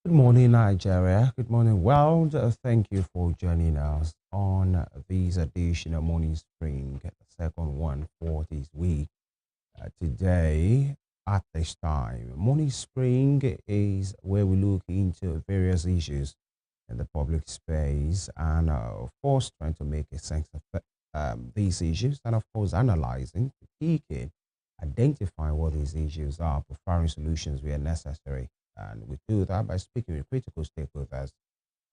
Good morning, Nigeria. Good morning, world. Thank you for joining us on this edition of Morning Spring, the second one for this week. Today, at this time, Morning Spring is where we look into various issues in the public space and, of course, trying to make a sense of these issues and, of course, analyzing, critiquing, identifying what these issues are, preferring solutions where necessary. And we do that by speaking with critical stakeholders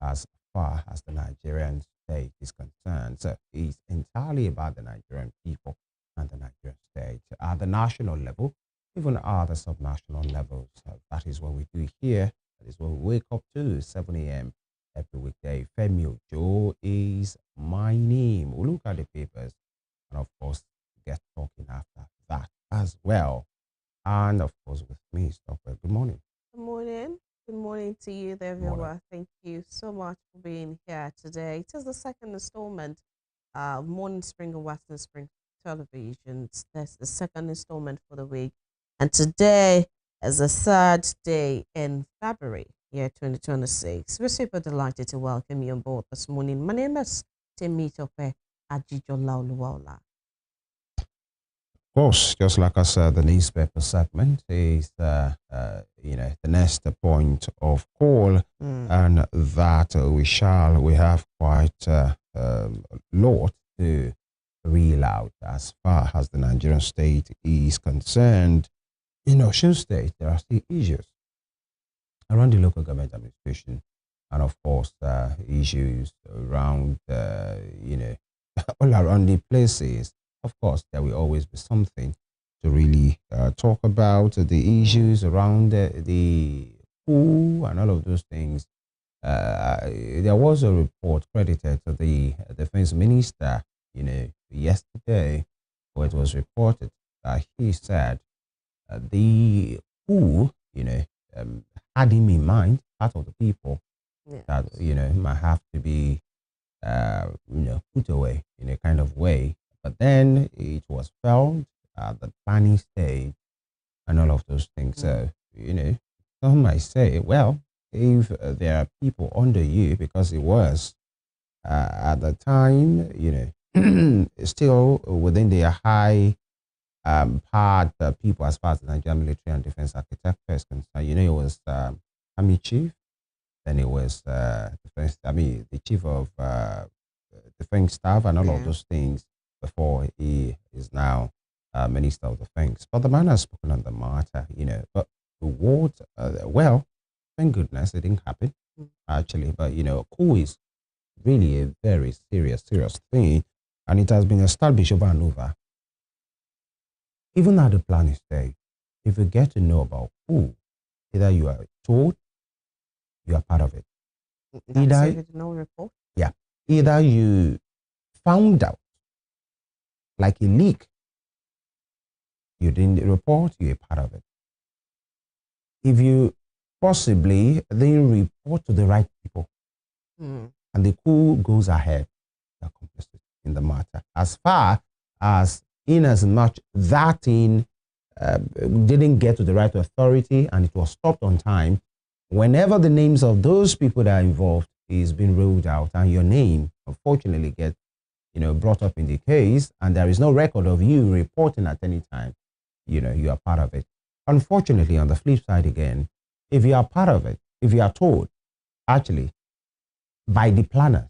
as far as the Nigerian state is concerned. So it's entirely about the Nigerian people and the Nigerian state at the national level, even at the subnational levels. That is what we do here. That is what we wake up to, 7 a.m. every weekday. Femi Ojo is my name. We'll look at the papers and, of course, get talking after that as well. And, of course, with me, Stockwell. Good morning. Good morning. Good morning to you there, Morning. viewer. Thank you so much for being here today. It is the second installment of Morning Spring and Western Spring Television. That's the second installment for the week. And today is the third day in February, year 2026. We're super delighted to welcome you on board this morning. My name is Temitope Ajijola Oluwaola. Of course, just like I said, the newspaper segment is, the next point of call, and that we have quite a lot to reel out as far as the Nigerian state is concerned. In Osun State, there are still issues around the local government administration, and of course, issues around, all around the places. Of course, there will always be something to really talk about the issues around the pool and all of those things. There was a report credited to the defense minister, yesterday, where it was reported that he said the pool, had him in mind, part of the people that, might have to be, put away in a kind of way. But then it was felt at the planning stage and all of those things. So, some might say, well, if there are people under you, because it was at the time, still within the high part people as far as the Nigerian military and defense architecture is concerned, it was Army Chief, then it was the Chief of Defense Staff and all of those things before he is now Minister of Defense. But the man has spoken on the matter, But the what, well, thank goodness it didn't happen, actually. But, coup is really a very serious thing. And it has been established over and over. Even at the planning stage, if you get to know about coup, either you are told, you are part of it. Either no report. Yeah. Either you found out, like a leak, you didn't report, you're a part of it. If you possibly then report to the right people, and the coup goes ahead, you're complicit in the matter. As far as in as much that thing didn't get to the right authority and it was stopped on time, whenever the names of those people that are involved is being rolled out and your name unfortunately gets brought up in the case, and there is no record of you reporting at any time, you are part of it. Unfortunately, on the flip side again, if you are part of it, if you are told, actually, by the planners,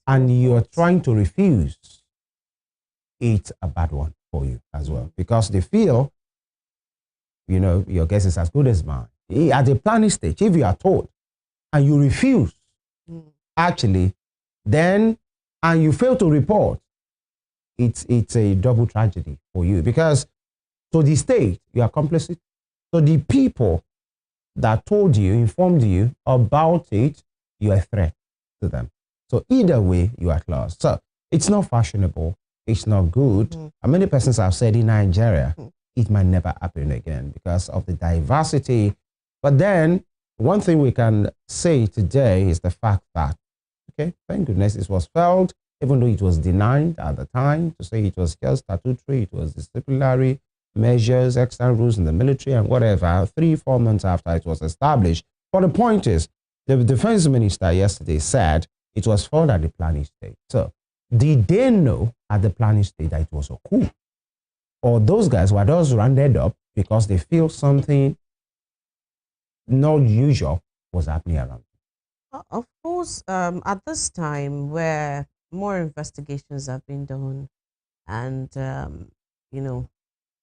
and you are trying to refuse, it's a bad one for you as well, because they feel, your guess is as good as mine. At the planning stage, if you are told and you refuse, actually, then and you fail to report, it's a double tragedy for you, because to the state, you are complicit. To the people that told you, informed you about it, you are a threat to them. So either way, you are at loss. So it's not fashionable. It's not good. And many persons have said in Nigeria, it might never happen again because of the diversity. But then one thing we can say today is the fact that, okay, thank goodness it was felt, even though it was denied at the time, to say it was just statutory, it was disciplinary measures, external rules in the military and whatever, 3-4 months after it was established. But the point is, the defense minister yesterday said it was found at the planning stage. So did they know at the planning stage that it was a coup? Or those guys were just rounded up because they feel something not usual was happening around? Of course, at this time where more investigations have been done, and you know,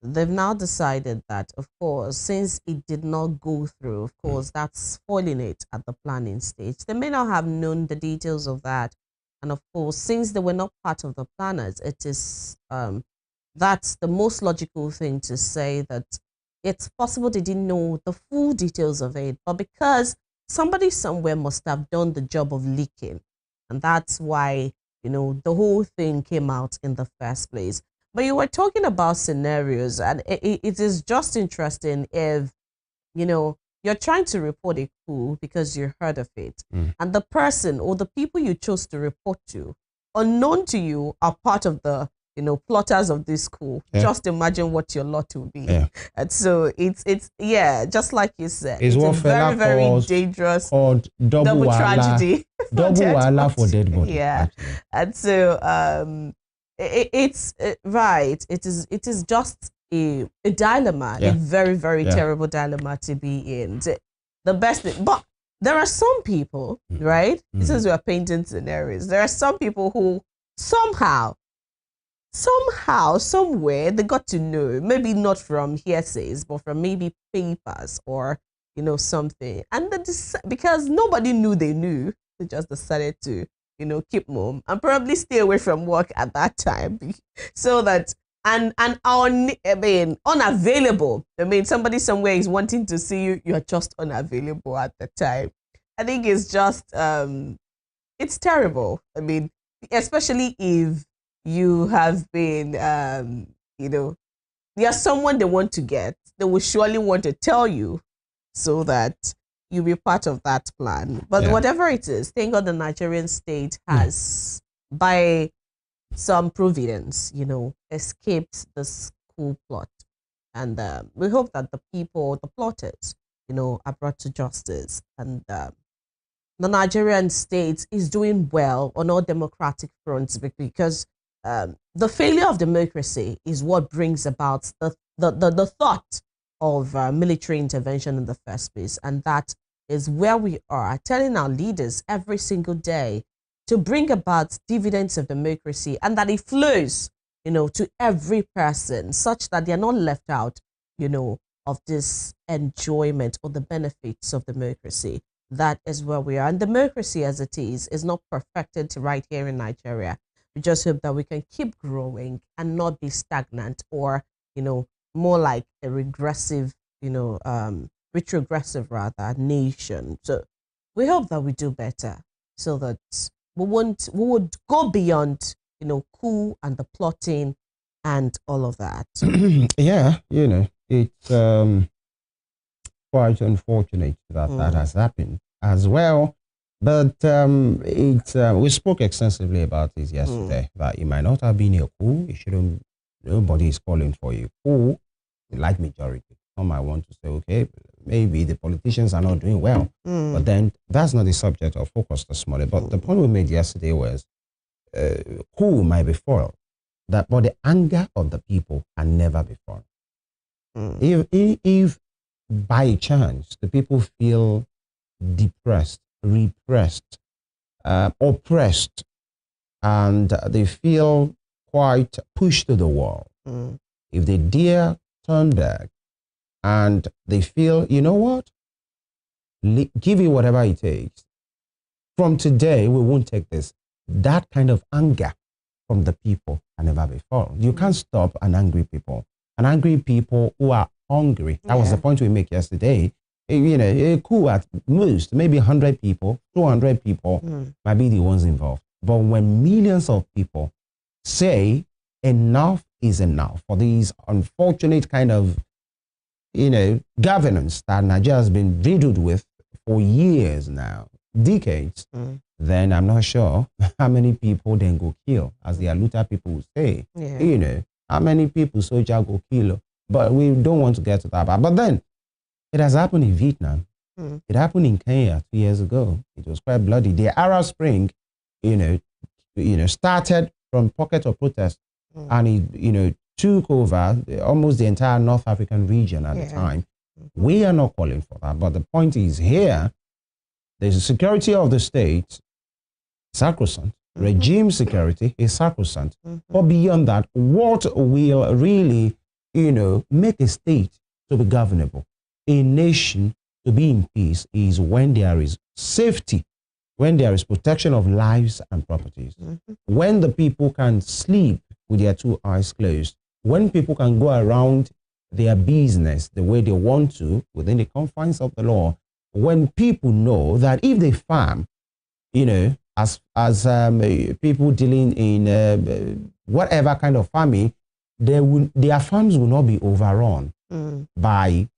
they've now decided that, of course, since it did not go through, of course, that's spoiling it at the planning stage. They may not have known the details of that, and of course, since they were not part of the planners, it is that's the most logical thing to say, that it's possible they didn't know the full details of it, but because somebody somewhere must have done the job of leaking, and that's why, the whole thing came out in the first place. But you were talking about scenarios, and it is just interesting if, you're trying to report a coup because you heard of it, and the person or the people you chose to report to, unknown to you, are part of the plotters of this coup. Yeah. Just imagine what your lot will be. Yeah. And so it's just like you said, it's a very, very dangerous called double tragedy. Double wala for dead body. Yeah. Actually. And so it's right. It is just a dilemma, a very, very terrible dilemma to be in. The best thing, but there are some people, right? Since we are painting scenarios, there are some people who somehow, somewhere, they got to know, maybe not from hearsays, but from maybe papers or something, and because nobody knew they knew, they just decided to keep mum and probably stay away from work at that time, so that and unavailable. Somebody somewhere is wanting to see you, you're just unavailable at the time. I think it's just it's terrible. Especially if you have been there's someone they want to get, they will surely want to tell you so that you'll be part of that plan. But whatever it is, thank God the Nigerian state has, by some providence, escaped this coup plot. And we hope that the people, the plotters, are brought to justice. And the Nigerian state is doing well on all democratic fronts, because the failure of democracy is what brings about the thought of military intervention in the first place. And that is where we are telling our leaders every single day to bring about dividends of democracy, and that it flows, to every person, such that they're not left out, of this enjoyment or the benefits of democracy. That is where we are. And democracy as it is not perfected right here in Nigeria. We just hope that we can keep growing and not be stagnant, or, more like a regressive, retrogressive rather, nation. So we hope that we do better, so that we would go beyond, coup and the plotting and all of that. Yeah, it's quite unfortunate that that has happened as well. But we spoke extensively about this yesterday, that it might not have been a coup. It shouldn't. Nobody is calling for a coup. The light majority. Some might want to say, okay, maybe the politicians are not doing well. But then that's not the subject of focus this morning. But the point we made yesterday was, coup might be foiled, but the anger of the people can never be foiled. If by chance the people feel depressed, repressed, oppressed, and they feel quite pushed to the wall, if they dare turn back and they feel, you know what, give it whatever it takes, from today we won't take this, that kind of anger from the people can never be foiled. You can't stop an angry people. An angry people who are hungry. That was the point we make yesterday. A coup at most, maybe 100 people, 200 people might be the ones involved. But when millions of people say enough is enough for these unfortunate kind of, governance that Nigeria has been riddled with for years now, decades, then I'm not sure how many people then go kill, as the Aluta people will say. How many people soldier go kill. But we don't want to get to that. But then it has happened in Vietnam. It happened in Kenya 2 years ago. It was quite bloody. The Arab Spring, started from pocket of protest, and it, took over almost the entire North African region at the time. We are not calling for that, but the point is here, the security of the state, sacrosanct. Regime security is sacrosanct. But beyond that, what will really, make a state to be governable, a nation to be in peace, is when there is safety, when there is protection of lives and properties, when the people can sleep with their two eyes closed, when people can go around their business the way they want to within the confines of the law, when people know that if they farm, as people dealing in whatever kind of farming, their farms will not be overrun by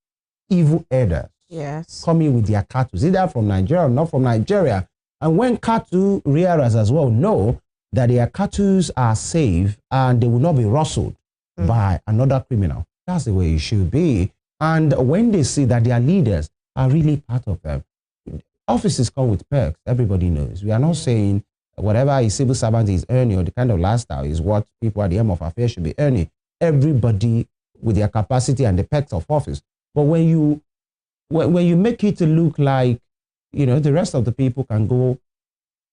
evil herders coming with their cattle, either from Nigeria or not from Nigeria. And when cattle rearers as well know that their cattle are safe and they will not be rustled by another criminal, that's the way it should be. And when they see that their leaders are really part of them, offices come with perks. Everybody knows. We are not saying whatever a civil servant is earning or the kind of lifestyle is what people at the end of affairs should be earning. Everybody with their capacity and the perks of office. But when you make it to look like, the rest of the people can go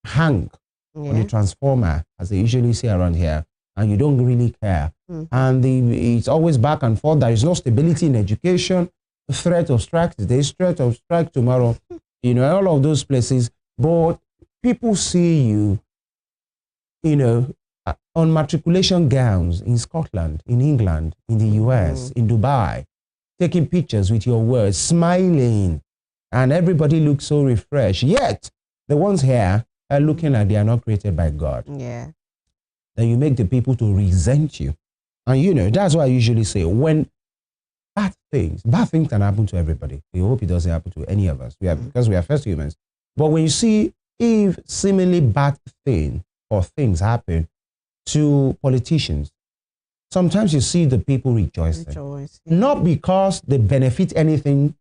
hang on the transformer, as they usually say around here, and you don't really care. And it's always back and forth. There is no stability in education, threat of strike today, threat of strike tomorrow, all of those places. But people see you, on matriculation gowns in Scotland, in England, in the US, in Dubai, taking pictures with your words, smiling, and everybody looks so refreshed. Yet, the ones here are looking like they are not created by God. Yeah. Then you make the people to resent you. And that's why I usually say, when bad things can happen to everybody. We hope it doesn't happen to any of us. Because we are first humans. But when you see if seemingly bad thing or things happen to politicians, sometimes you see the people rejoicing. Not because they benefit anything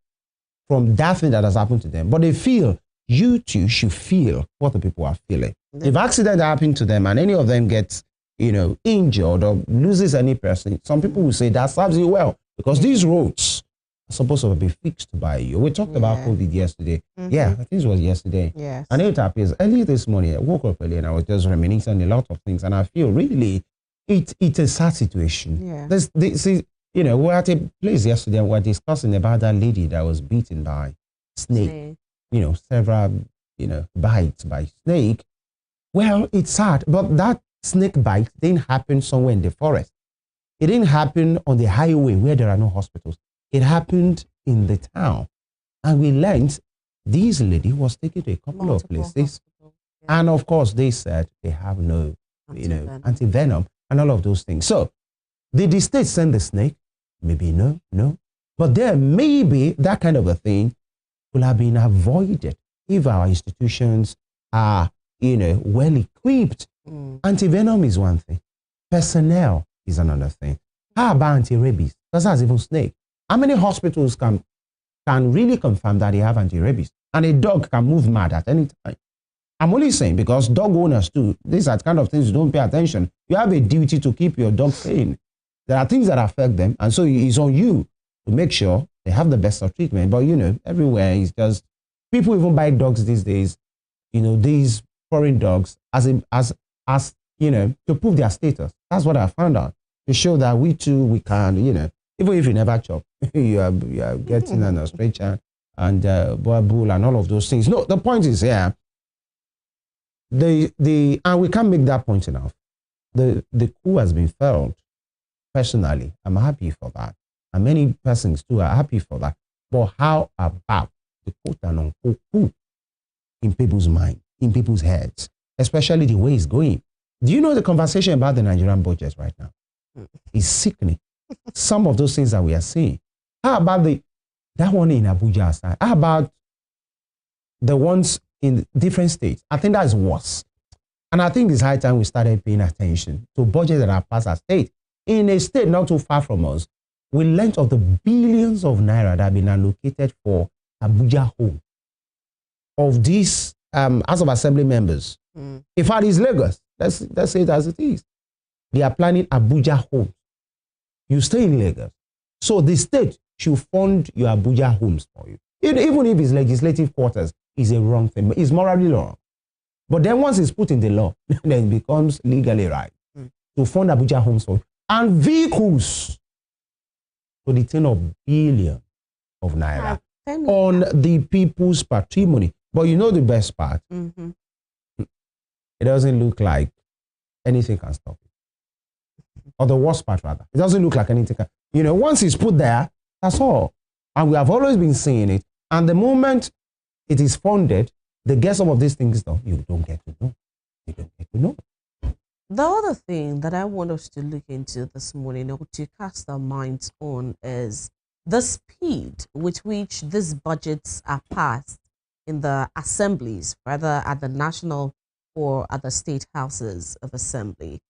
from that thing that has happened to them, but they feel you too should feel what the people are feeling. If accident happened to them and any of them gets, injured or loses any person, some people will say that serves you well, because these roads are supposed to be fixed by you. We talked about COVID yesterday. Yeah, I think it was yesterday. Yes. And it appears early this morning, I woke up early and I was just reminiscing a lot of things, and I feel really it's a sad situation. Yeah. We're at a place yesterday and we're discussing about that lady that was beaten by snake. Several, bites by snake. Well, it's sad, but that snake bite didn't happen somewhere in the forest. It didn't happen on the highway where there are no hospitals. It happened in the town. And we learned this lady was taken to a couple of places. And of course, they said they have no, anti-venom and all of those things. So, did the state send the snake? Maybe no. But there may be that kind of a thing will have been avoided if our institutions are, well equipped. Anti-venom is one thing. Personnel is another thing. How about anti-rabies? Because that's even snake. How many hospitals can really confirm that they have anti-rabies? And a dog can move mad at any time. I'm only saying because dog owners too, these are the kind of things you don't pay attention. You have a duty to keep your dog sane. There are things that affect them, and so it's on you to make sure they have the best of treatment. But everywhere is just, people even buy dogs these days, these foreign dogs as to prove their status. That's what I found out. To show that we too, we can, even if you never chop, you are getting an stretcher and bull and all of those things. No, the point is here, and we can't make that point enough. The coup has been felt. Personally, I'm happy for that. And many persons too are happy for that. But how about the quote and unquote coup in people's mind, in people's heads, especially the way it's going? Do you know the conversation about the Nigerian budget right now? It's sickening. Some of those things that we are seeing. How about that one in Abuja aside? How about the ones in different states? I think that's worse. And I think it's high time we started paying attention to budgets that are passed as state. In a state not too far from us, we learned of the billions of naira that have been allocated for Abuja home of these House of Assembly members. In fact, it's Lagos. Let's say it as it is. They are planning Abuja homes. You stay in Lagos. So the state should fund your Abuja homes for you. Even if it's legislative quarters, it's a wrong thing. It's morally wrong. But then once it's put in the law, then it becomes legally right to fund Abuja homes for you. And vehicles to the tune of billions of naira on the people's patrimony. But you know the best part? It doesn't look like anything can stop it. Or the worst part, rather. It doesn't look like anything can. You know, once it's put there, that's all. And we have always been seeing it. And the moment it is funded, they get some of these things done. You don't get to know. You don't get to know. The other thing that I want us to look into this morning, or to cast our minds on, is the speed with which these budgets are passed in the assemblies, whether at the national or at the state houses of assembly.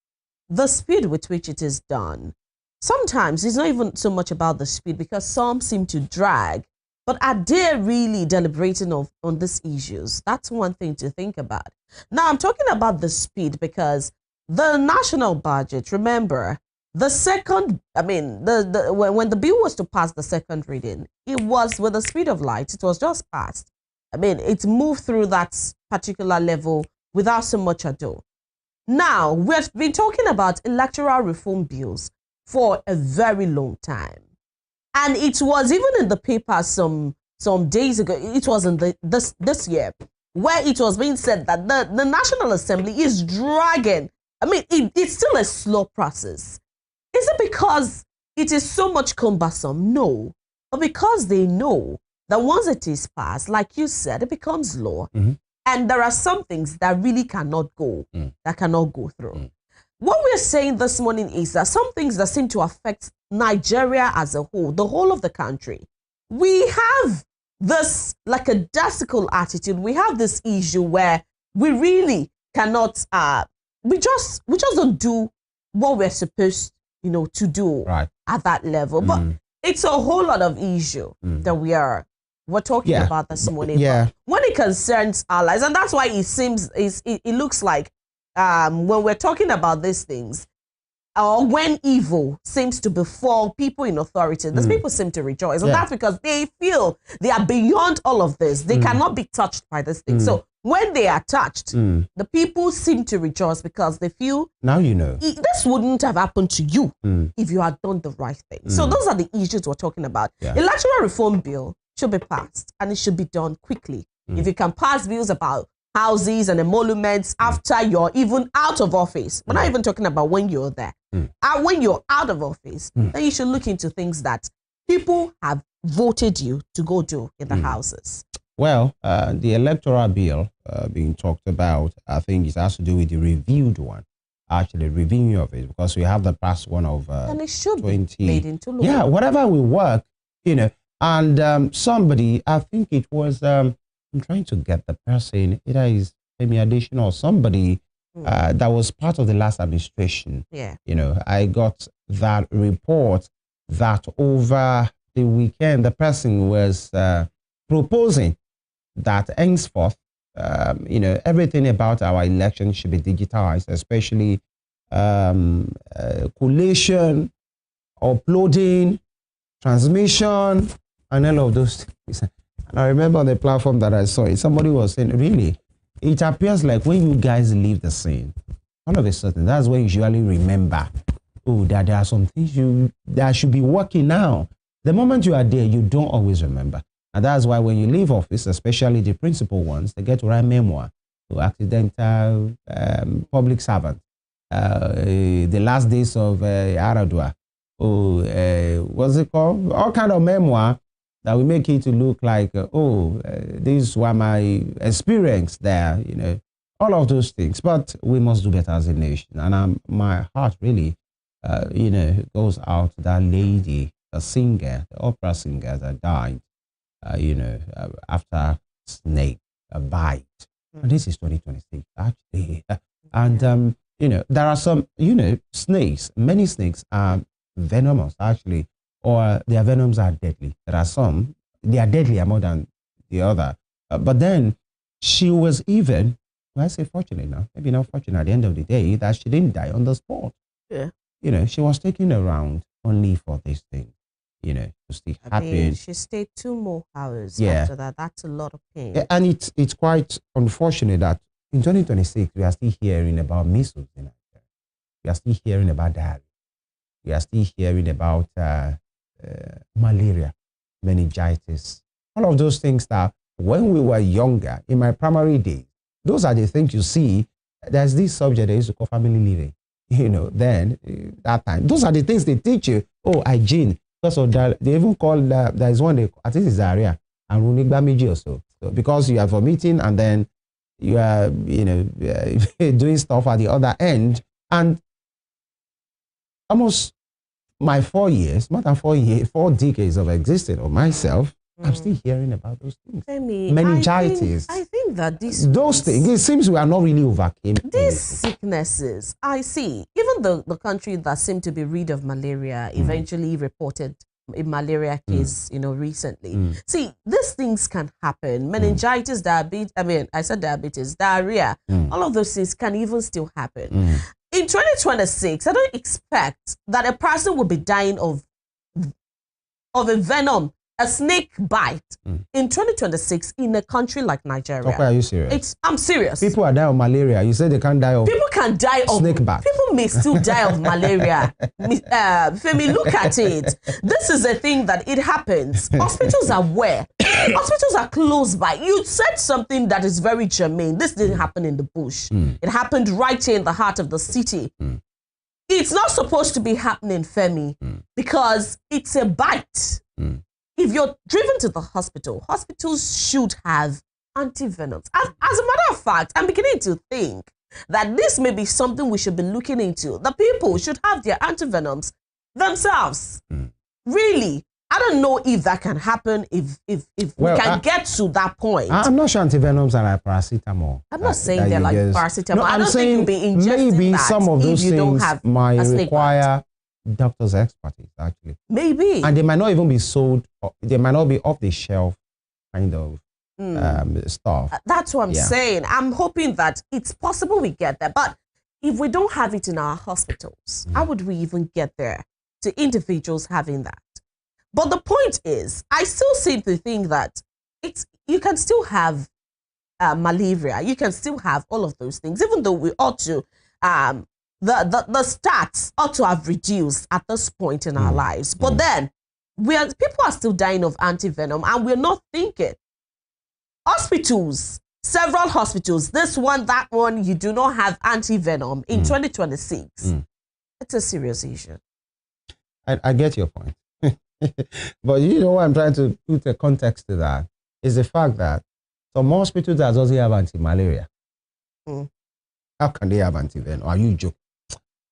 The speed with which it is done. Sometimes it's not even so much about the speed, because some seem to drag, but are they really deliberating on these issues? That's one thing to think about. Now, I'm talking about the speed because the national budget, remember, the second, when the bill was to pass the second reading, it was with the speed of light. It was just passed. It moved through that particular level without so much ado. Now, we've been talking about electoral reform bills for a very long time. And it was even in the paper some days ago, it was in this year, where it was being said that the National Assembly is dragging. It's still a slow process. Is it because it is so much cumbersome? No. But because they know that once it is passed, like you said, it becomes law. And there are some things that really cannot go, that cannot go through. What we're saying this morning is that some things that seem to affect Nigeria as a whole, the whole of the country, we have this like a dastical attitude. We have this issue where we really cannot, we just don't do what we're supposed, to do at that level. But it's a whole lot of issue that we're talking about this morning. But when it concerns allies, and that's why it looks like when we're talking about these things, or when evil seems to befall people in authority, these people seem to rejoice. And that's because they feel they are beyond all of this. They cannot be touched by this thing. So when they are touched, the people seem to rejoice because they feel, now you know, this wouldn't have happened to you if you had done the right thing. So those are the issues we're talking about. Electoral reform bill should be passed, and it should be done quickly. If you can pass bills about houses and emoluments after you're even out of office, we're not even talking about when you're there. And when you're out of office, then you should look into things that people have voted you to go do in the houses. Well, the electoral bill being talked about, I think it has to do with the reviewed one, actually reviewing of it, because we have the past one of and it should 20. Be made into law. Yeah, whatever will work, And somebody, I think it was, I'm trying to get the person, either is Femi Adesina or somebody that was part of the last administration. Yeah. I got that report that over the weekend, the person was proposing that henceforth, everything about our election should be digitized, especially collation, uploading, transmission, and all of those things. And I remember on the platform that I saw it, somebody was saying, really, it appears like when you guys leave the scene, all of a sudden, that's when you usually remember, that there are some things that should be working now. The moment you are there, you don't always remember. And that's why when you leave office, especially the principal ones, they get to write memoir to accidental public servant. The last days of Aradua. What's it called? All kind of memoir that will make it to look like, these were my experience there, all of those things. But we must do better as a nation. And my heart really, goes out to that lady, the singer, the opera singer that died, after snake bite. And this is 2026, actually. And, there are some, snakes, many snakes are venomous, actually, or their venoms are deadly. There are some, they are deadlier more than the other. But then she was even, well, I say fortunate now, maybe not fortunate at the end of the day, that she didn't die on the spot. Yeah. You know, she was taken around only for this thing, you know, to still happen. She stayed 2 more hours Yeah. after that. That's a lot of pain. Yeah, and it's quite unfortunate that in 2026, we are still hearing about measles in Nigeria. We are still hearing about diarrhea. We are still hearing about malaria, meningitis, all of those things that when we were younger, in my primary days, those are the things you see. There's this subject they used to call family living. You know, then that time, those are the things they teach you. Oh, hygiene. Because of that, they even call there is one I think it's diarrhea and runigba or so. Because you are vomiting and then you are, you know, doing stuff at the other end. And almost my 4 years, more than 4 years, 4 decades of existing of myself, I'm still hearing about those things. Meningitis. I think that those things, it seems we are not really overcame. These sicknesses, I see. Even the country that seemed to be rid of malaria eventually reported a malaria case, you know, recently. See, these things can happen. Meningitis, diabetes, I said diabetes, diarrhea, all of those things can even still happen. In 2026, I don't expect that a person will be dying of a venom, a snake bite in 2026 in a country like Nigeria. Okay, are you serious? I'm serious. People are dying of malaria. You said they can't die of people can die of snake bite. People may still die of malaria. Femi, look at it. This is a thing that it happens. Hospitals are where? Hospitals are close by. You said something that is very germane. This didn't happen in the bush. It happened right here in the heart of the city. It's not supposed to be happening, Femi, because it's a bite. If you're driven to the hospital, hospitals should have antivenoms. As a matter of fact, I'm beginning to think that this may be something we should be looking into. The people should have their antivenoms themselves. Really, I don't know if that can happen, if we can get to that point. I'm not sure antivenoms are like paracetamol. I'm not saying they're like paracetamol. No, I don't think you'll be ingesting maybe that some of those things might require doctor's expertise, actually. Maybe. And they might not even be sold, they might not be off the shelf kind of stuff. That's what I'm saying. I'm hoping that it's possible we get there. But if we don't have it in our hospitals, how would we even get there to individuals having that? But the point is, I still seem to think that you can still have malaria. You can still have all of those things, even though we ought to the stats ought to have reduced at this point in our lives. But then people are still dying of antivenom, and we're not thinking. Hospitals, several hospitals, this one, that one, you do not have antivenom in 2026. It's a serious issue. I get your point. But you know what I'm trying to put a context to that is the fact that some hospitals that doesn't have anti-malaria. How can they have antivenom? Are you joking?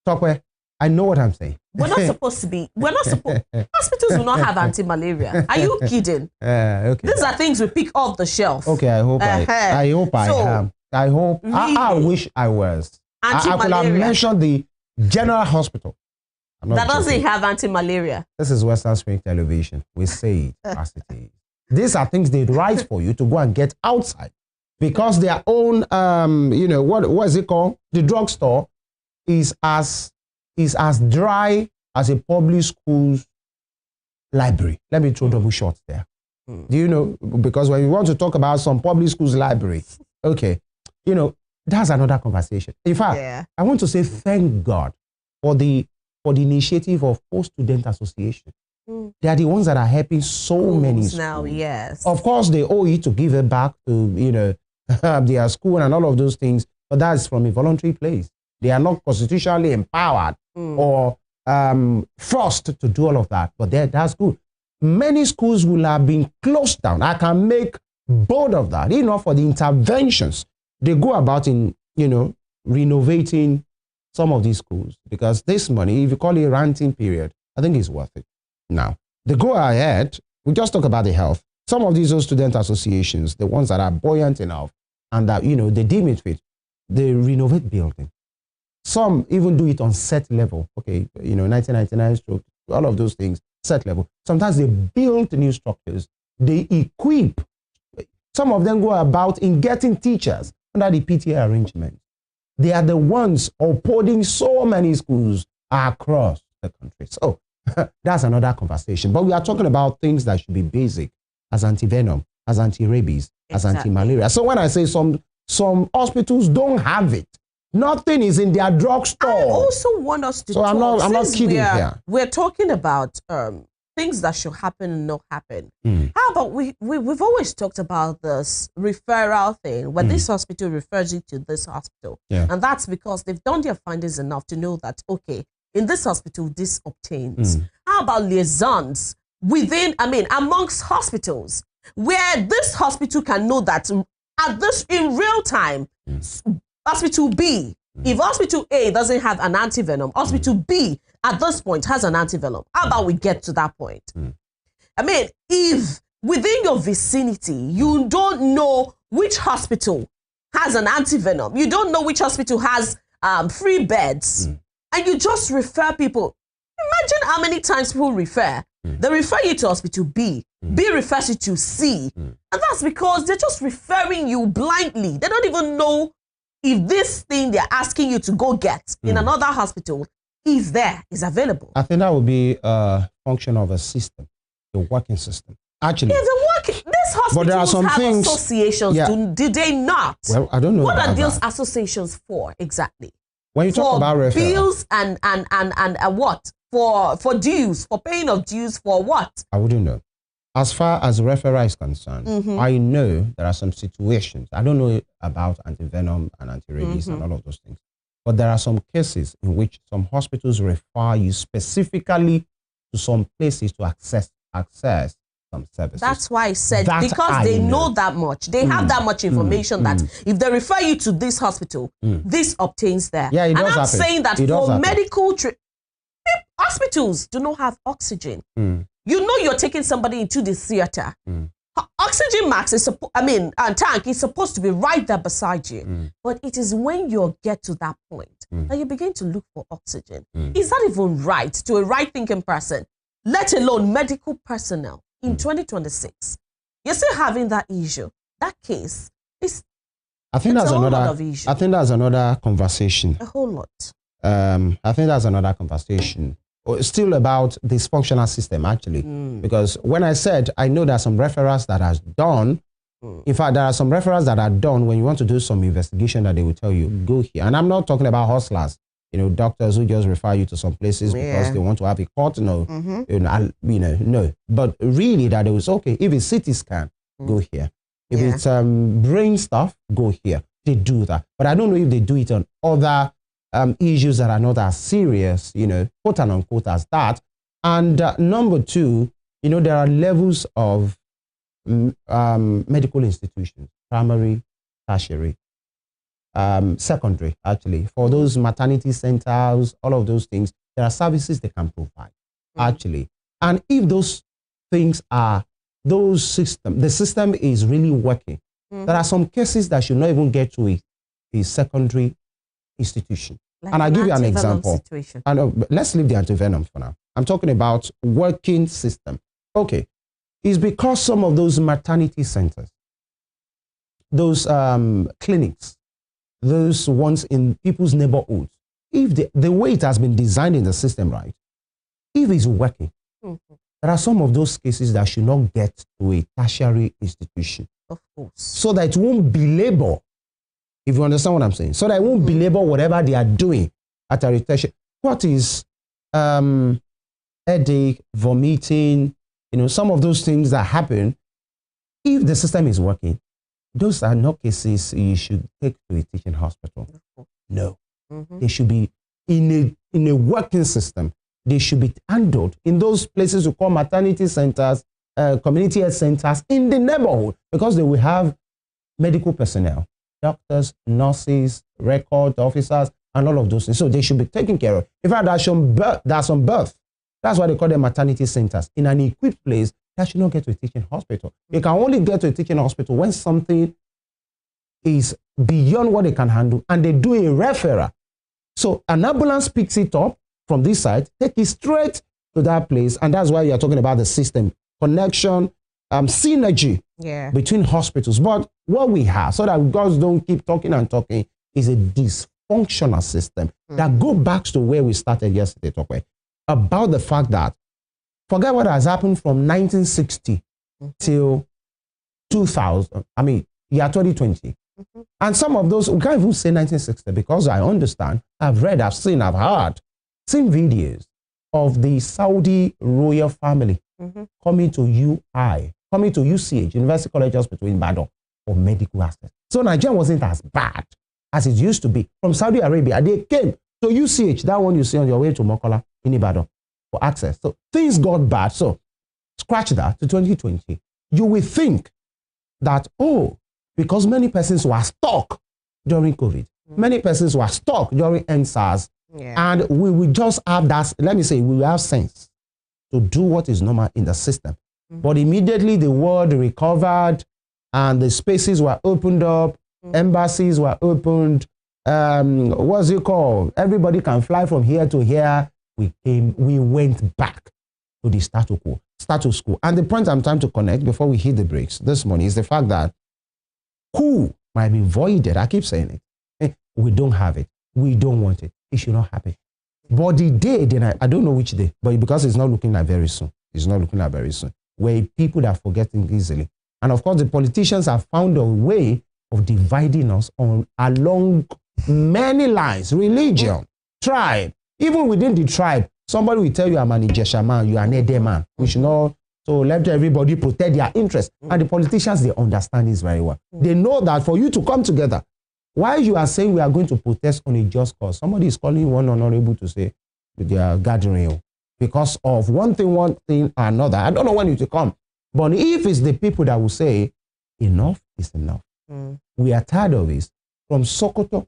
Talkware, I know what I'm saying. We're not supposed to be. We're not supposed. Hospitals will not have anti-malaria. Are you kidding? Okay. These are things we pick off the shelf. Okay, I hope I am. I hope. Really, I wish I was. I could have mentioned the general hospital. That doesn't have anti-malaria. This is Western Spring Television. We say it as it is. These are things they write for you to go and get outside, because their own, you know, what is it called? The drugstore is as dry as a public school's library. Let me throw double shots there. Do you know? Because when you want to talk about some public school's library, okay, you know, that's another conversation. In fact, I want to say thank God for the initiative of Post-Student Association. They are the ones that are helping so many schools. Now, yes. Of course, they owe it to give it back to, you know, their school and all of those things, but that's from a voluntary place. They are not constitutionally empowered or forced to do all of that, but that's good. Many schools will have been closed down. I can make bold of that, you know, for the interventions they go about in, you know, renovating some of these schools, because this money, if you call it a ranting period, I think it's worth it. Now, they go ahead, we just talk about the health. Some of these student associations, the ones that are buoyant enough and that, you know, they deem it fit, they renovate building. Some even do it on set level. Okay, you know, 1999 stroke, all of those things, set level. Sometimes they build new structures. They equip some of them go about in getting teachers under the PTA arrangement. They are the ones upholding so many schools across the country. So that's another conversation. But we are talking about things that should be basic, as anti-venom, as anti-rabies, as anti-malaria. So when I say some hospitals don't have it, nothing is in their drugstore. I also want us to talk. I'm not kidding here. We're talking about things that should happen and not happen. How about we've always talked about this referral thing, when this hospital refers you to this hospital. And that's because they've done their findings enough to know that, okay, in this hospital, this obtains. How about liaisons within, amongst hospitals, where this hospital can know that at this, in real time, hospital B, if hospital A doesn't have an antivenom, hospital B at this point has an antivenom. How about we get to that point? If within your vicinity, you don't know which hospital has an antivenom, you don't know which hospital has free beds, and you just refer people. Imagine how many times people refer. They refer you to hospital B. B refers you to C. And that's because they're just referring you blindly. They don't even know if this thing they're asking you to go get in another hospital is available. I think that would be a function of a system, a working system. Actually, this hospitals have things, associations, do they not? Well, I don't know. What are those associations for exactly? When you talk about referral, bills and what? For dues, for paying of dues, for what? I wouldn't know. As far as referral is concerned, I know there are some situations. I don't know about antivenom and anti-rabies and all of those things. But there are some cases in which some hospitals refer you specifically to some places to access some services. That's why I said, because they know that much. They have that much information that if they refer you to this hospital, this obtains there. Yeah, it does happen. I'm saying that for medical hospitals do not have oxygen. You know you're taking somebody into the theater. Oxygen max is tank is supposed to be right there beside you. But it is when you get to that point that you begin to look for oxygen. Is that even right to a right thinking person, let alone medical personnel in 2026? You're still having that issue. That case is I think that's another conversation. A whole lot. I think that's another conversation. Still about this functional system, actually. Because when I said, I know there are some referrals that are done. In fact, there are some referrals that are done when you want to do some investigation that they will tell you, go here. And I'm not talking about hustlers, doctors who just refer you to some places because they want to have a court. No. No. But really that it was, okay, if it's CT scan, go here. If it's brain stuff, go here. They do that. But I don't know if they do it on other issues that are not as serious, quote and unquote, as that. And number two, there are levels of medical institutions, primary, tertiary, secondary, actually. For those maternity centers, all of those things, there are services they can provide, actually. And if those things are, the system is really working, there are some cases that should not even get to a secondary institution. Like and I'll give you an example. Situation. Let's leave the antivenom for now. I'm talking about working system. Okay. It's because some of those maternity centers, those clinics, those ones in people's neighborhoods, if the way it has been designed in the system, right, if it's working, there are some of those cases that should not get to a tertiary institution. Of course. So that it won't belabor. If you understand what I'm saying. So that it won't belabor whatever they are doing at a tertiary. What is headache, vomiting, some of those things that happen, if the system is working, those are not cases you should take to a teaching hospital. No. They should be in a working system. They should be handled in those places we call maternity centers, community health centers in the neighborhood, because they will have medical personnel, doctors, nurses, record officers, and all of those things. So they should be taken care of. In fact, there's some birth. That's why they call them maternity centers. In an equipped place, that should not get to a teaching hospital. You can only get to a teaching hospital when something is beyond what they can handle and they do a referral. So an ambulance picks it up from this side, take it straight to that place. And that's why you're talking about the system connection synergy between hospitals. But what we have, so that God don't keep talking and talking, is a dysfunctional system that go back to where we started yesterday, talking about the fact that forget what has happened from 1960 till 2000. I mean, year 2020. And some of those, we can't even say 1960 because I understand, I've read, I've seen, I've heard, seen videos of the Saudi royal family coming to UI, coming to UCH, University College Hospital in Ibadan, for medical access. So Nigeria wasn't as bad as it used to be. From Saudi Arabia, they came to UCH, that one you see on your way to Mokola in Ibadan, for access. So things got bad. So scratch that to 2020. You will think that, oh, because many persons were stuck during COVID, many persons were stuck during NSARS, and we will just have that, let me say, we will have sense to do what is normal in the system. But immediately the world recovered and the spaces were opened up, embassies were opened, what's it called? Everybody can fly from here to here. We went back to the status quo. And the point I'm trying to connect before we hit the brakes this morning is the fact that who might be voided. I keep saying it. We don't have it. We don't want it. It should not happen. But the day, then I don't know which day, but because it's not looking like very soon. It's not looking like very soon. Where people are forgetting easily. And of course, the politicians have found a way of dividing us along many lines, religion, tribe. Even within the tribe, somebody will tell you, I'm an Ijesha man, you are an Ede man. We should not. So let everybody protect their interests. And the politicians, they understand this very well. They know that for you to come together, while you are saying we are going to protest on a just cause, somebody is calling one honorable to say they are gathering because of one thing or another. I don't know when it will come. But if it's the people that will say, enough is enough. We are tired of this. From Sokoto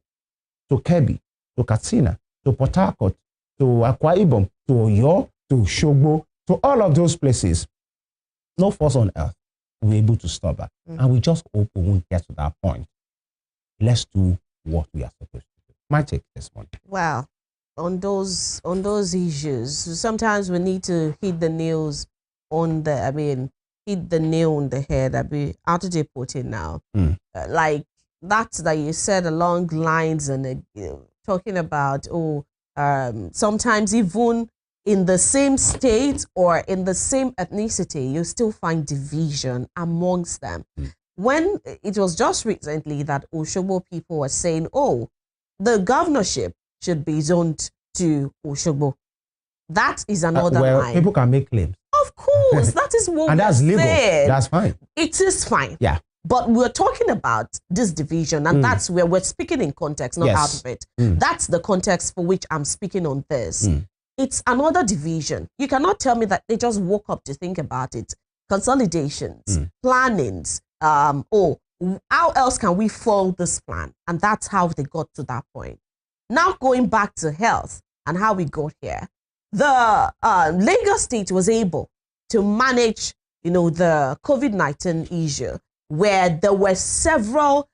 to Kebbi, to Katsina, to Port Harcourt, to Akwa Ibom, to Oyo, to Shogbo, to all of those places. No force on earth will be able to stop that. And we just hope we won't get to that point. Let's do what we are supposed to do. My take this morning. Wow. On those issues, sometimes we need to hit the nails on the, hit the nail on the head. How do they put it now? Like that you said along lines and talking about, sometimes even in the same state or in the same ethnicity, you still find division amongst them. When it was just recently that Oshogbo people were saying, oh, the governorship should be zoned to Oshogbo. That is another line. People can make claims. Of course, that is what and that's legal. That's fine. It is fine. Yeah. But we're talking about this division, and that's where we're speaking in context, not out of it. That's the context for which I'm speaking on this. It's another division. You cannot tell me that they just woke up to think about it. Consolidations, plannings, how else can we follow this plan? And that's how they got to that point. Now going back to health and how we got here, the Lagos State was able to manage, the COVID-19 issue, where there were several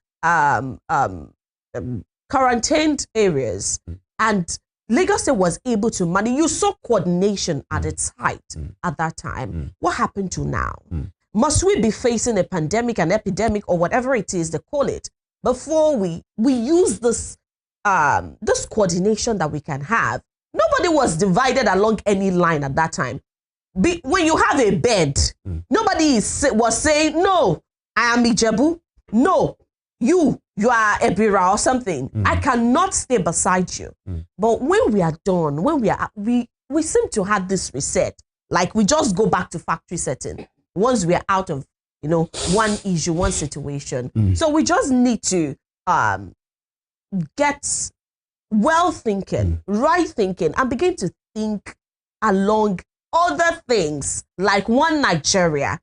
quarantined areas, and Lagos State was able to manage. You saw coordination at its height at that time. What happened to now? Must we be facing a pandemic, an epidemic, or whatever it is they call it, before we use this this coordination that we can have? Nobody was divided along any line at that time. When you have a bed, nobody was saying, no, I am Ijebu. No, you are Ebira or something. I cannot stay beside you. But when we are done, when we seem to have this reset, like we just go back to factory setting once we are out of, one issue, one situation. So we just need to get well thinking, right thinking, and begin to think along other things like one Nigeria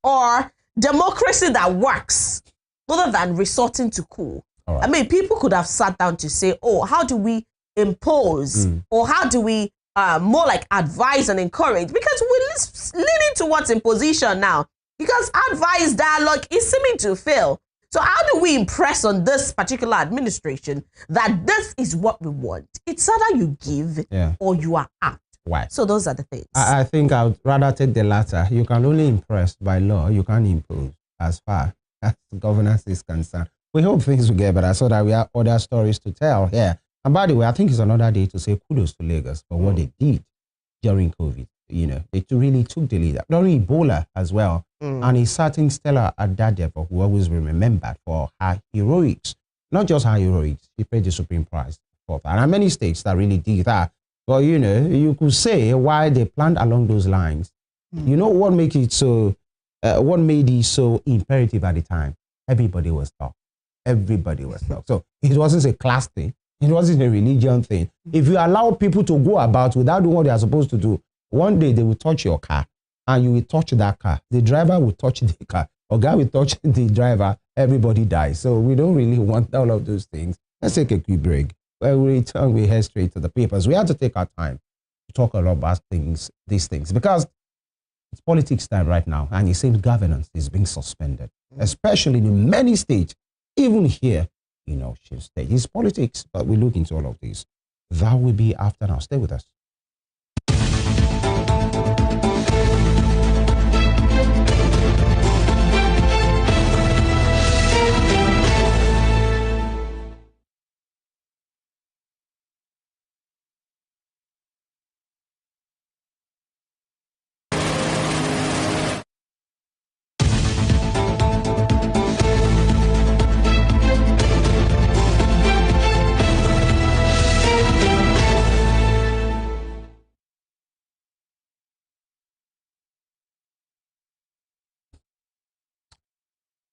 or democracy that works rather than resorting to coup. Right. People could have sat down to say, oh, how do we impose or how do we more like advise and encourage? Because we're leaning towards imposition now because advice dialogue is seeming to fail. So how do we impress on this particular administration that this is what we want? It's either you give or you are out. Why? So those are the things. I think I would rather take the latter. You can only impress by law. You can't impose as far as governance is concerned. We hope things will get better so that we have other stories to tell here. And by the way, I think it's another day to say kudos to Lagos for what they did during COVID. You know, they really took the lead. During Ebola as well. And a certain Stella Adadepo who always be remembered for her heroics. Not just her heroics, she paid the supreme price for that. And there are many states that really did that. But, you know, you could say why they planned along those lines. You know what made it so imperative at the time? Everybody was stuck. Everybody was stuck. So it wasn't a class thing. It wasn't a religion thing. If you allow people to go about without doing what they are supposed to do, one day they will touch your car and you will touch that car. The driver will touch the car. Or guy will touch the driver. Everybody dies. So we don't really want all of those things. Let's take a quick break. When we return, we head straight to the papers. We have to take our time to talk a lot about these things, because it's politics time right now, and it seems governance is being suspended, especially in many states, even here in Osun State. It's politics, but we look into all of this. That will be after now. Stay with us.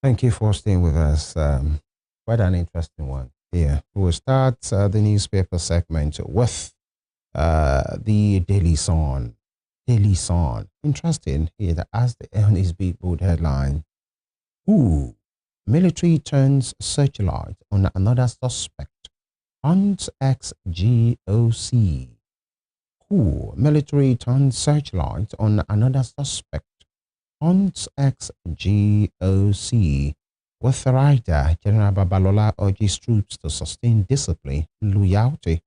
Thank you for staying with us. Quite an interesting one here. We'll start the newspaper segment with the Daily Sun. Daily Sun. Interesting here that as on this big bold headline, who military turns searchlight on another suspect, hunts ex-GOC. Who military turns searchlight on another suspect, hunts ex-GOC. With the writer, General Babalola urges troops to sustain discipline and loyalty.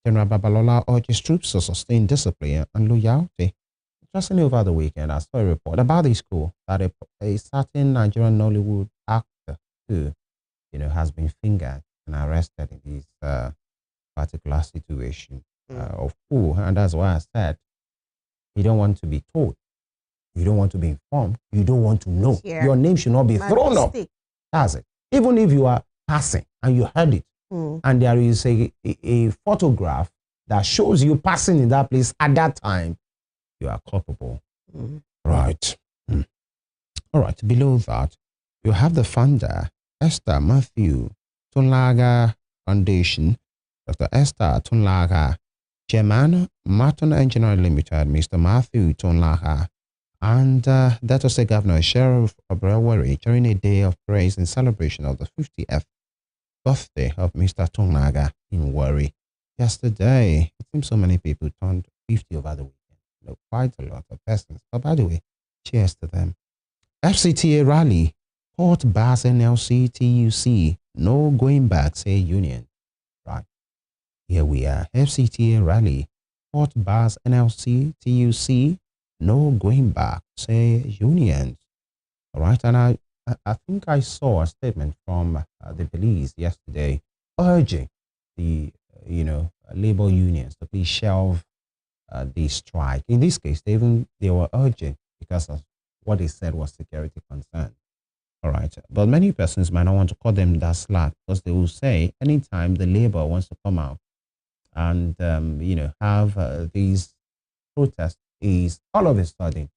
General Babalola urges troops to sustain discipline and loyalty. Interestingly, over the weekend, I saw a report about this school that a certain Nigerian Nollywood actor who, has been fingered and arrested in this particular situation of coup. And that's why I said, you don't want to be told. You don't want to be informed. You don't want to know. Yeah. Your name should not be thrown up. That's it. Even if you are passing and you heard it, and there is a photograph that shows you passing in that place at that time, you are culpable. Right. All right. Below that, you have the founder, Esther Matthew Tunlaga Foundation, Dr. Esther Tunlaga, Chairman, Martin Engineering Limited, Mr. Matthew Tunlaga, and that was the Governor Sheriff of Brewery during a day of praise in celebration of the 50th birthday of Mr. Tunlaga in Warri. Yesterday, it seems so many people turned 50 over the weekend. Quite a lot of persons. But by the way, cheers to them. FCTA rally, Port Bars NLC TUC, no going back, say union. Right. Here we are. FCTA rally, Port Bars NLC TUC, no going back, say unions. All right. And I think I saw a statement from the police yesterday urging the, labor unions to please shelve the strike. In this case, they were urging because of what they said was security concern. All right. But many persons might not want to call them that slack, because they will say anytime the labor wants to come out and, have these protests, is all of a sudden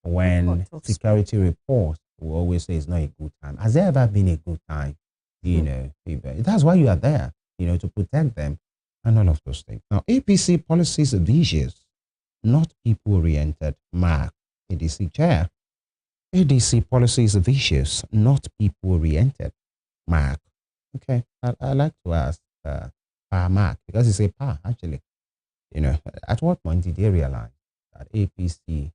when security reports will always say it's not a good time. Has there ever been a good time? That's why you are there, to protect them and all of those things. Now, APC policies are vicious, not people-oriented. Mark, ADC chair. ADC policies are vicious, not people-oriented. Mark. Okay, I like to ask Mark, because it's a Pa, actually. At what point did they realize that APC,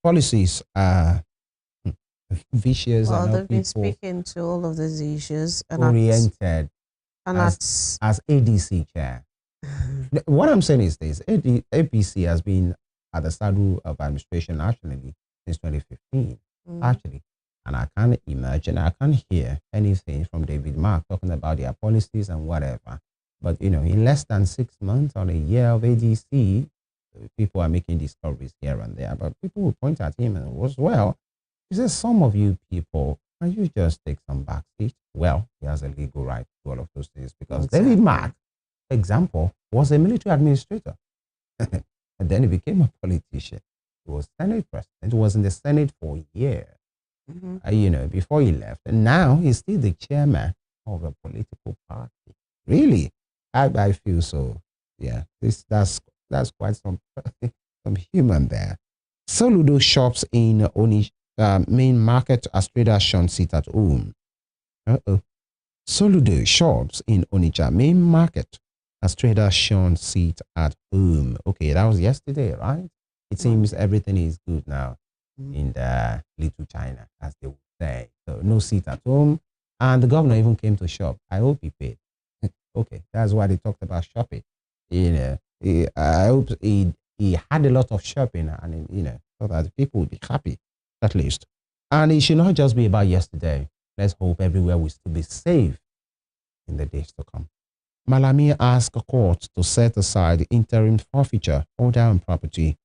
policies are vicious and they've been speaking to all of these issues and oriented as ADC chair? What I'm saying is this: APC has been at the saddle of administration actually since 2015, actually, and I can't imagine, I can't hear anything from David Mark talking about their policies and whatever. But in less than 6 months or a year of ADC, people are making discoveries here and there. But people will point at him and was well. He says, some of you people, can you just take some backseat? Well, he has a legal right to all of those things because David Mark, example, was a military administrator. And then he became a politician. He was Senate president. He was in the Senate for a year, before he left. And now he's still the chairman of a political party. Really? I feel so. Yeah, that's quite some some human there. Soludo shops in Onish main market as traders shun sit at home. Soludo shops in Onitsha main market as traders shun sit at home. Okay, that was yesterday, right? It seems everything is good now in the little China, as they would say. So no seat at home. And the governor even came to shop. I hope he paid. Okay, that's why they talked about shopping. I hope he had a lot of shopping and, so that people would be happy, at least. And it should not just be about yesterday. Let's hope everywhere will still be safe in the days to come. Malami asked court to set aside interim forfeiture order on property.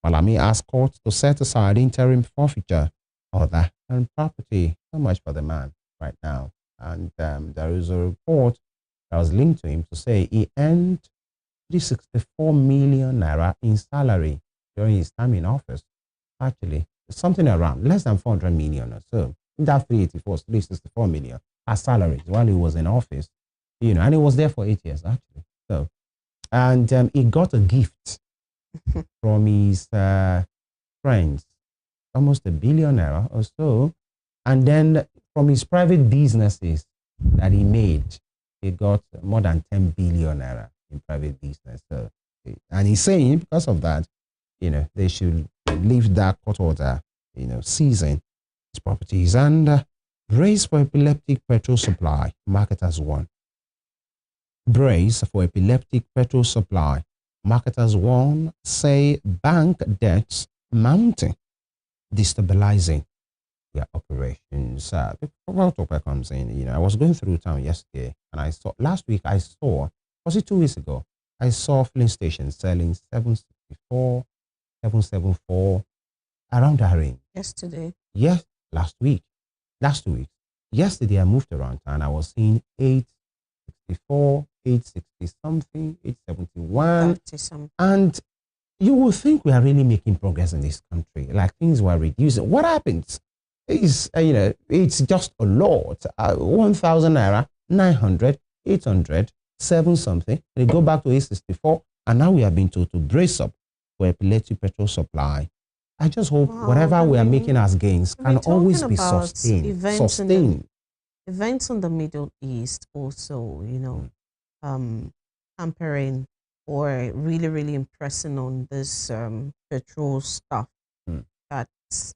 Malami asked court to set aside interim forfeiture order on property. So much for the man right now. And there is a report that was linked to him to say he earned 364 million naira in salary during his time in office. Actually, something around less than 400 million or so. That 384 is 364 million as salary while he was in office, and he was there for 8 years actually. So, and he got a gift from his friends, almost $1 billion or so, and then from his private businesses that he made, he got more than 10 billion naira in private business. So, and he's saying because of that, they should leave that court order, seizing his properties and brace for epileptic petrol supply. Marketers warn. Brace for epileptic petrol supply. Marketers warn, say bank debts mounting, destabilizing their operations. The World Topic comes in. I was going through town yesterday and was it 2 weeks ago? I saw filling stations selling 764, 774, around that range. Yesterday? Yes, last 2 weeks. Yesterday I moved around town. I was seeing 864, 860 something, 871. And you will think we are really making progress in this country. Like things were reducing. What happens is, it's just a lot. 1,000 naira, 900, 800, 7 something. They go back to 864. And now we have been told to brace up for epileptic petrol supply. I just hope whatever we are making as gains can always be sustained. Events in the Middle East also, hampering or really, really impressing on this petrol stuff. That's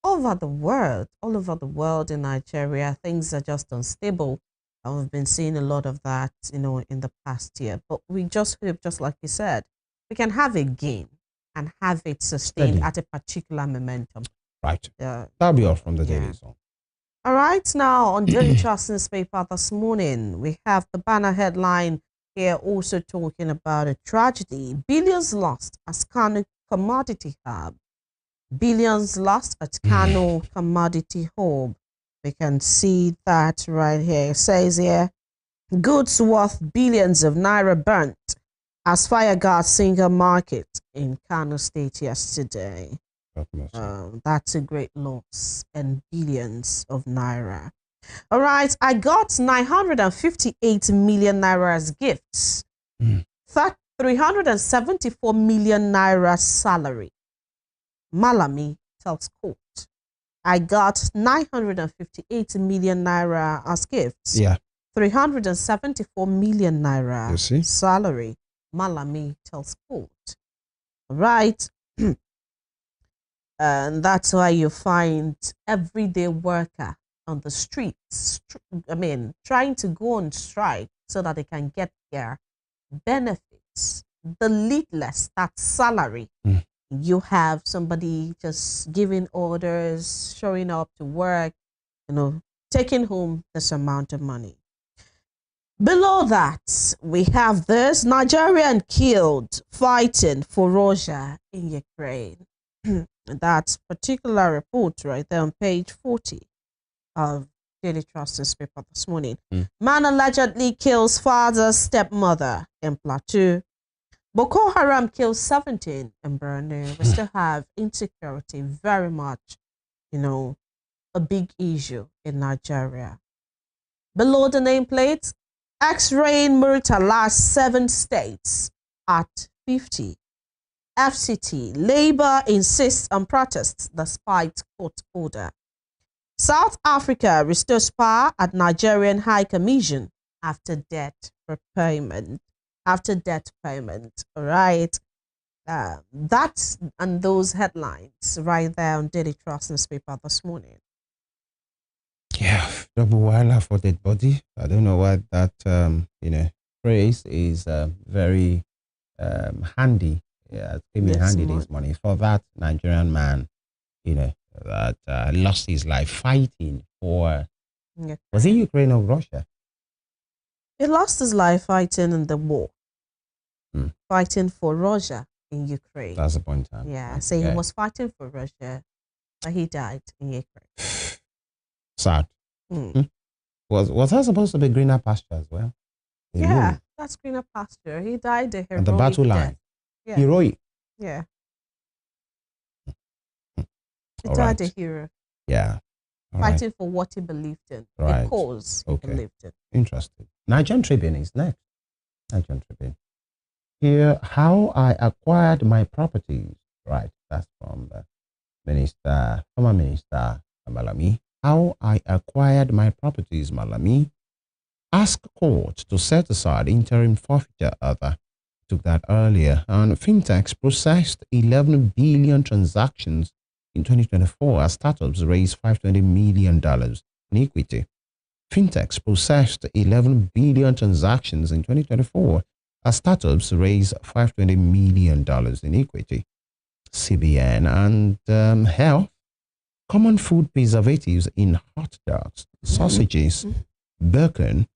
all over the world in Nigeria, things are just unstable. We've been seeing a lot of that, in the past year. But we just hope, just like you said, we can have a gain and have it sustained at a particular momentum. Right. That'll be all from the Daily Zone. All right. Now, on Daily Trust newspaper this morning, we have the banner headline here also talking about a tragedy. Billions lost as Kano commodity hub. Billions lost at Kano commodity hub. We can see that right here. It says here, goods worth billions of naira burnt as fire guards single market in Kano State yesterday. That's a great loss, and billions of naira. All right, I got 958 million naira as gifts. 374 million naira salary. Malami tells court. I got 958 million naira as gifts. 374 million naira salary. Malami tells court. Right. And that's why you find everyday worker on the streets, trying to go on strike so that they can get their benefits, the leadless, that salary. You have somebody just giving orders, showing up to work, taking home this amount of money. Below that, we have this Nigerian killed fighting for Russia in Ukraine. That particular report right there on page 40 of Daily Trust newspaper this morning. Man allegedly kills father's stepmother in Plateau. Boko Haram kills 17 in Borno. We still have insecurity very much, a big issue in Nigeria. Below the nameplate, X-rain brutalized 7 states at 50. FCT, Labour insists on protests despite court order. South Africa restores power at Nigerian High Commission after debt payment. All right. That's and those headlines right there on Daily Trust newspaper this morning. Yeah, double wala for dead body. I don't know what that phrase is very handy. Yeah, it came in handy this morning for that Nigerian man, that lost his life fighting for. Was it Ukraine or Russia? He lost his life fighting in the war, fighting for Russia in Ukraine. That's the point. Yeah, so he was fighting for Russia, but he died in Ukraine. Sad. Was that supposed to be greener pasture as well? Yeah, that's greener pasture. He died a heroic on the battle line. Yeah. Heroic. Yeah. He died a hero. Yeah. Fighting for what he believed in. The cause he believed in. Interesting. Nigerian Tribune is next. Nigerian Tribune. Here, how I acquired my properties. Right. That's from former Minister Malami. How I acquired my properties, Malami. Ask court to set aside interim forfeiture other. Took that earlier. And fintechs processed 11 billion transactions in 2024 as startups raised $520 million in equity. Fintechs processed 11 billion transactions in 2024 as startups raised $520 million in equity. CBN and health. Common food preservatives in hot dogs, sausages, bacon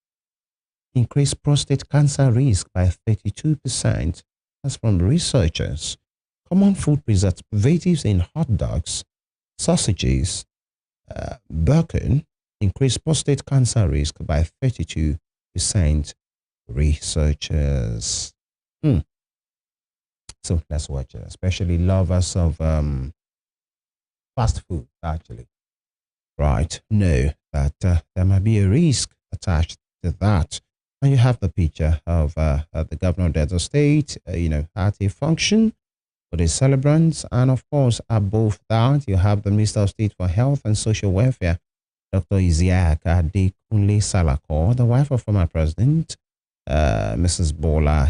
increase prostate cancer risk by 32%. That's from researchers. Common food preservatives in hot dogs, sausages, bacon increase prostate cancer risk by 32%. Researchers. So let's watch it, especially lovers of fast food, actually. Right. Know that there might be a risk attached to that. And you have the picture of the governor of Delta State, at a function for the celebrants. And of course, above that, you have the Minister of State for Health and Social Welfare, Dr. Isiaka Adekunle Salako, the wife of former President, Chief Mrs. Bola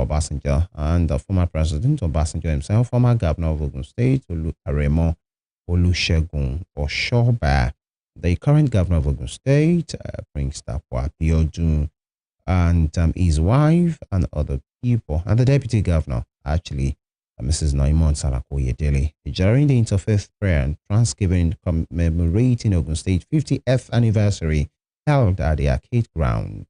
Obasanjo, and the former President Obasanjo himself, former Governor of Ogun State, Aremo Olusegun Oshoba, the current Governor of Ogun State, Prince Dapo Abiodun, and his wife and other people, and the Deputy Governor, actually, Mrs. Noimon Salako-Yedele, during the interfaith prayer and Thanksgiving commemorating Ogun State 50th anniversary held at the Arcade Ground,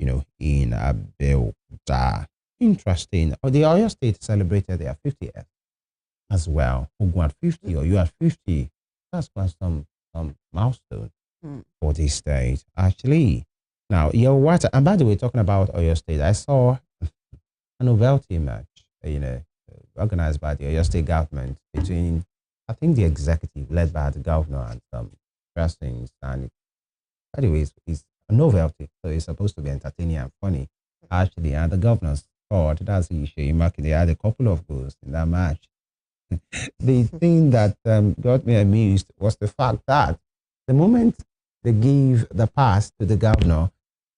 in Abeokuta. Interesting. The Oyo State celebrated their 50th as well. Ogun at 50 or you at 50. That's quite some milestone for this state, actually. Now, and by the way, talking about Oyo State, I saw a novelty match, organized by the Oyo State government between, I think, the executive led by the governor and some persons. And anyways, it's a novelty, so it's supposed to be entertaining and funny, actually. And the governor scored. That's the issue. They had a couple of goals in that match. The thing that got me amused was the fact that the moment they give the pass to the governor,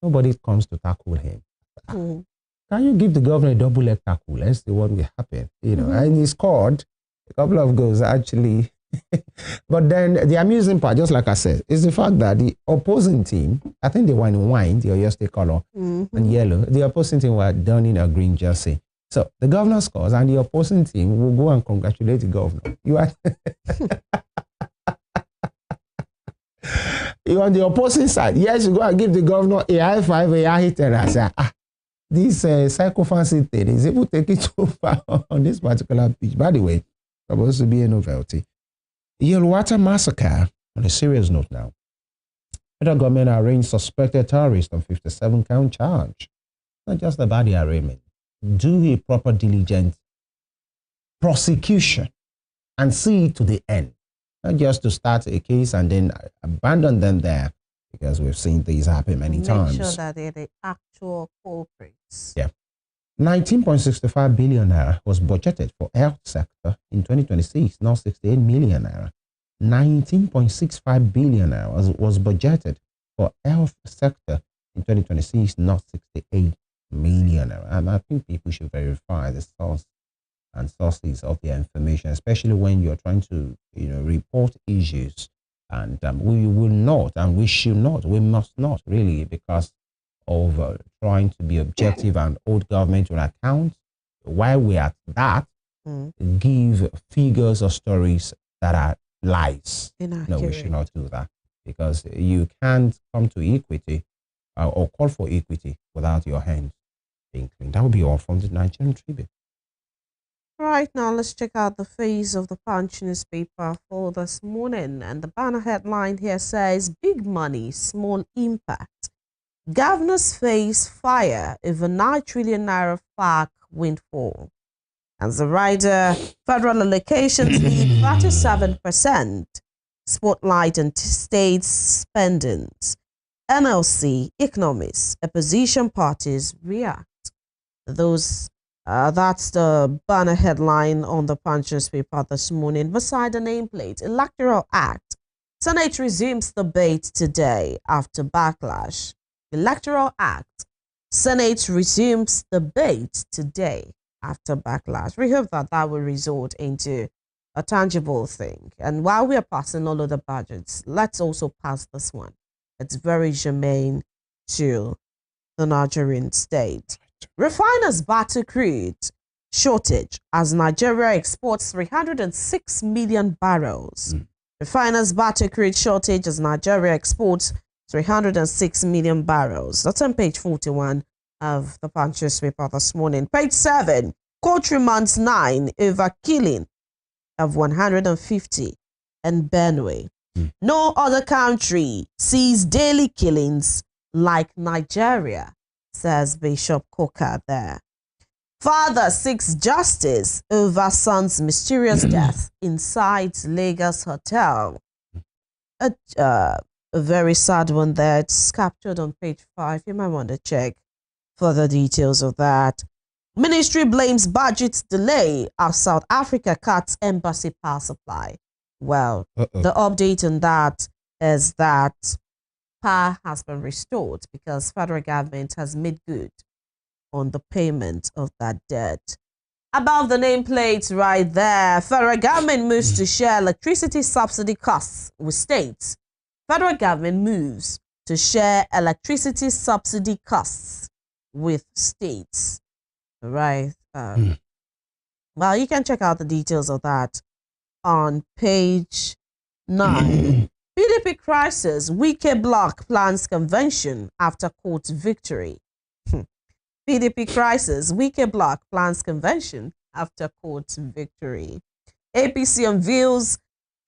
nobody comes to tackle him. Can you give the governor a double leg tackle? Let's see what will happen. And he scored a couple of goals, actually. But then the amusing part, just like I said, is the fact that the opposing team, I think they were in wine, the Oyo State color, and yellow. The opposing team were done in a green jersey. So the governor scores, and the opposing team will go and congratulate the governor. You are, you're on the opposing side. Yes, you go and give the governor a high five, a high hit, and I say, this psychophancy thing is able to take it too far on this particular beach. By the way, supposed to be a novelty. Yelwata massacre, on a serious note now. Federal government arraigned suspected terrorists on 57-count charge. Not just about the arraignment. Do a proper diligent prosecution and see it to the end. Not just to start a case and then abandon them there, because we've seen these happen many times. Make sure that they're the actual culprits. Yeah. 19.65 billion naira was budgeted for health sector in 2026, not 68 million naira. 19.65 billion naira was budgeted for health sector in 2026, not 68 million naira. And I think people should verify the source and sources of their information, especially when you're trying to, report issues. And we will not, and we should not, we must not really, because of trying to be objective and hold government to account. While we are at that, give figures or stories that are lies. No, we should not do that, because you can't come to equity or call for equity without your hands being clean. That will be all from the Nigerian Tribune. Right now, let's check out the face of the Punch newspaper for this morning. And the banner headline here says, "Big money, small impact. Governors face fire over 9 trillion naira FARC windfall." As the rider, federal allocations lead 37%. Spotlight on state spendings. NLC, economists, opposition parties react. That's the banner headline on the Punch newspaper this morning. Beside the nameplate, Electoral Act. Senate resumes debate today after backlash. Electoral Act. Senate resumes debate today after backlash. We hope that that will result into a tangible thing. And while we are passing all of the budgets, let's also pass this one. It's very germane to the Nigerian state. Refiners battle crude shortage as Nigeria exports 306 million barrels. Refiners battle crude shortage as Nigeria exports 306 million barrels. That's on page 41 of the Punch newspaper this morning. Page 7, court remands 9 over killing of 150 in Benue. No other country sees daily killings like Nigeria, says Bishop Coker there. Father seeks justice over son's mysterious death inside Lagos hotel. A very sad one there. It's captured on page 5. You might want to check further details of that. Ministry blames budget delay as South Africa cuts embassy power supply. Well, the update on that is that power has been restored because federal government has made good on the payment of that debt. Above the nameplate right there, federal government moves to share electricity subsidy costs with states. Federal government moves to share electricity subsidy costs with states. Right. Well, you can check out the details of that on page 9. PDP crisis, Wike bloc plans convention after court victory. PDP crisis, Wike bloc plans convention after court victory. APC unveils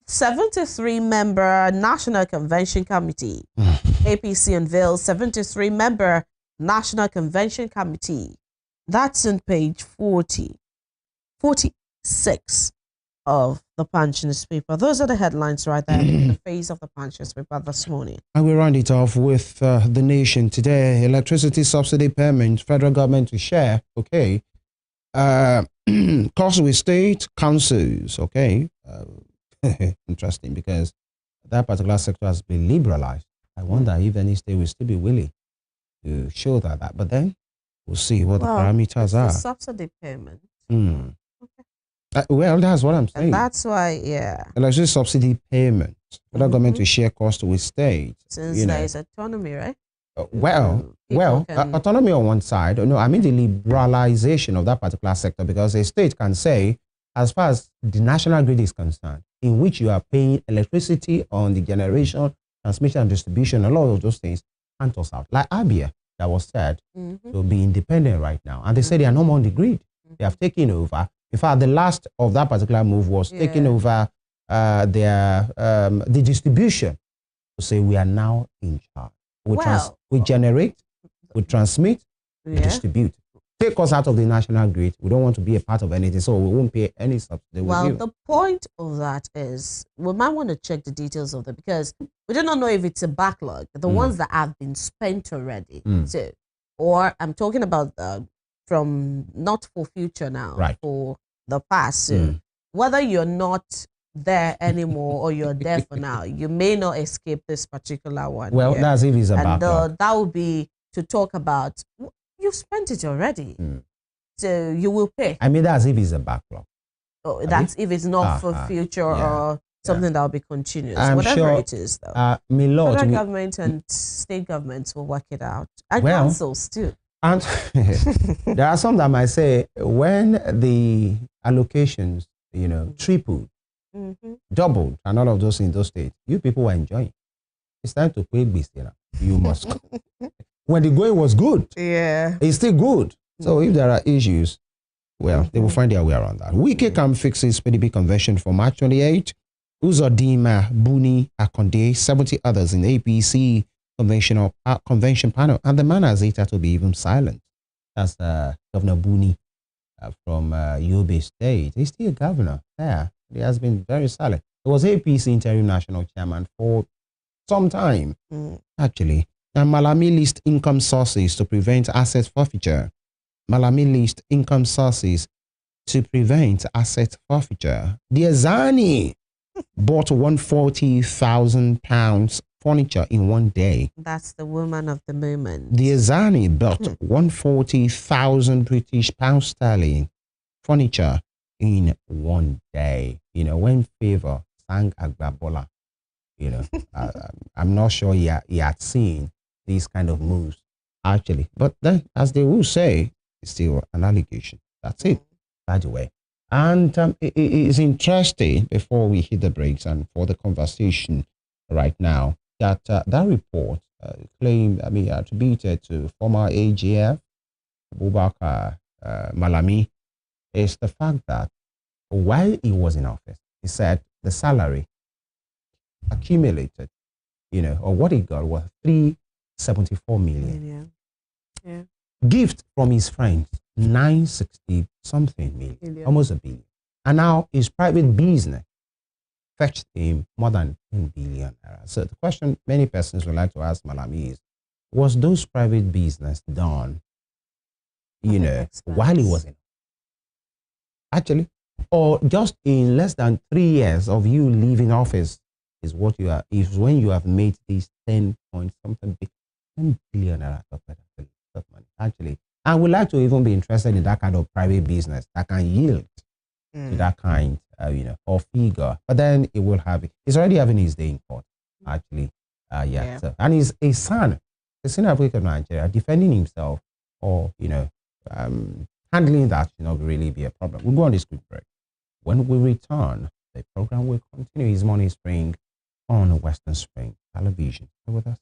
73-member National Convention Committee. APC unveils 73-member National Convention Committee. That's on page 46 of the Punch newspaper. Those are the headlines right there in the face of the Punch newspaper this morning. And we round it off with The Nation today. Electricity subsidy payment, federal government to share. Okay. Cost with state councils. Okay. Interesting, because that particular sector has been liberalized. I wonder if any state will still be willing to show that. But then we'll see what the parameters are. The subsidy payment. Okay. Well, that's what I'm saying. And that's why, yeah. Electricity subsidy payments for the government to share costs with states. Since there is autonomy, right? Autonomy on one side. No, I mean the liberalization of that particular sector, because a state can say, as far as the national grid is concerned, in which you are paying electricity on the generation, transmission, and distribution, a lot of those things can't toss out. Like Abia, that was said to be independent right now, and they say they are no more on the grid. They have taken over. In fact, the last of that particular move was taking over the distribution to say we are now in charge. We generate, we transmit, we distribute. Take us out of the national grid. We don't want to be a part of anything, so we won't pay any subsidy. Well, the point of that is we might want to check the details of that, because we do not know if it's a backlog, the ones that have been spent already. So, or I'm talking about from not for future now, for the past. So whether you're not there anymore or you're there for now, you may not escape this particular one. Well, that's if it's a backlog. That would be to talk about, you've spent it already, so you will pay. I mean, that's if it's a backlog. Oh, that's if it's not for future or something that will be continuous. Whatever it is, though. Federal government and state governments will work it out. And councils too. And there are some that might say, when the allocations, tripled, doubled, and all of those in those states, you people were enjoying. It's time to pay this, you must go. When the going was good, it's still good. So if there are issues, well, they will find their way around that. Wike can fix his PDP convention for March 28. Uzodinma, Buni, Akonde, 70 others in the APC convention panel, and the man has it to be even silent. That's Governor Buni from Yobe State. He's still a governor. Yeah, he has been very silent. He was APC interim national chairman for some time, actually. And Malami list income sources to prevent asset forfeiture. Malami list income sources to prevent asset forfeiture. The Azani bought £140,000 furniture in one day. That's the woman of the moment. The Azani bought 140,000 British pounds sterling furniture in one day. When Favor sang Agbabola, I'm not sure he had seen these kind of moves, actually. But then, as they will say, it's still an allegation. That's it, by the way. And it is interesting, before we hit the brakes and for the conversation right now, that that report attributed to former AGF, Abubakar Malami, is the fact that while he was in office, he said the salary accumulated, or what he got was 374 million. Gift from his friends, 960 something million, almost a billion. And now his private business fetched him more than 10 billion. So the question many persons would like to ask Malami is, was those private business done, while he was in? Actually, or just in less than 3 years of you leaving office is what you are, is when you have made these 10 point something big, 10 billion of money, actually. I would like to even be interested in that kind of private business that can yield to that kind, or figure. But then it will have, he's already having his day in court, actually. So, and he's a son, the senior advocate of Nigeria, defending himself, or, handling that should not really be a problem. We'll go on this quick break. When we return, the program will continue. His Morning Spring on Western Spring Television. Stay with us.